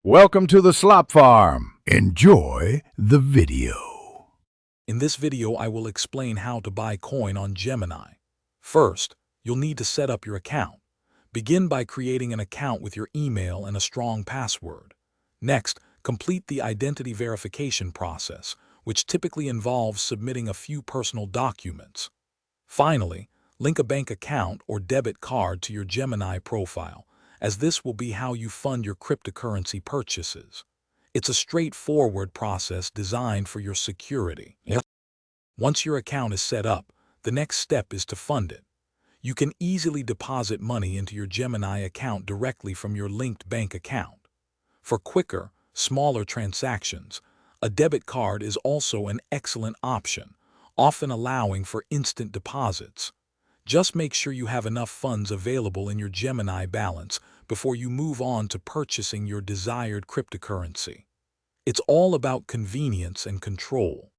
Welcome to the Slop Farm. Enjoy the video. In this video, I will explain how to buy coin on Gemini. First, you'll need to set up your account. Begin by creating an account with your email and a strong password. Next, complete the identity verification process, which typically involves submitting a few personal documents. Finally, link a bank account or debit card to your Gemini profile, as this will be how you fund your cryptocurrency purchases. It's a straightforward process designed for your security. Once your account is set up, the next step is to fund it. You can easily deposit money into your Gemini account directly from your linked bank account. For quicker, smaller transactions, a debit card is also an excellent option, often allowing for instant deposits. Just make sure you have enough funds available in your Gemini balance before you move on to purchasing your desired cryptocurrency. It's all about convenience and control.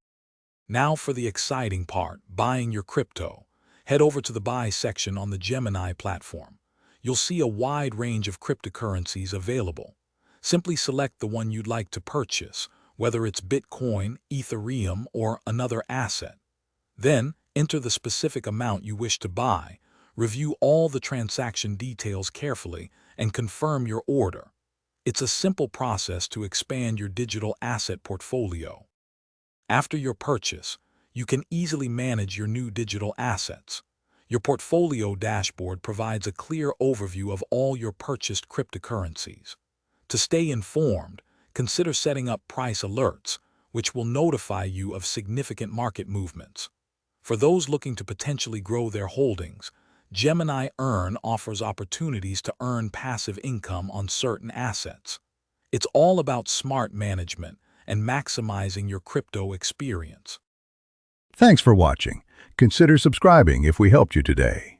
Now for the exciting part, buying your crypto. Head over to the Buy section on the Gemini platform. You'll see a wide range of cryptocurrencies available. Simply select the one you'd like to purchase, whether it's Bitcoin, Ethereum, or another asset. Then, enter the specific amount you wish to buy, review all the transaction details carefully, and confirm your order. It's a simple process to expand your digital asset portfolio. After your purchase, you can easily manage your new digital assets. Your portfolio dashboard provides a clear overview of all your purchased cryptocurrencies. To stay informed, consider setting up price alerts, which will notify you of significant market movements. For those looking to potentially grow their holdings, Gemini Earn offers opportunities to earn passive income on certain assets. It's all about smart management and maximizing your crypto experience. Thanks for watching. Consider subscribing if we helped you today.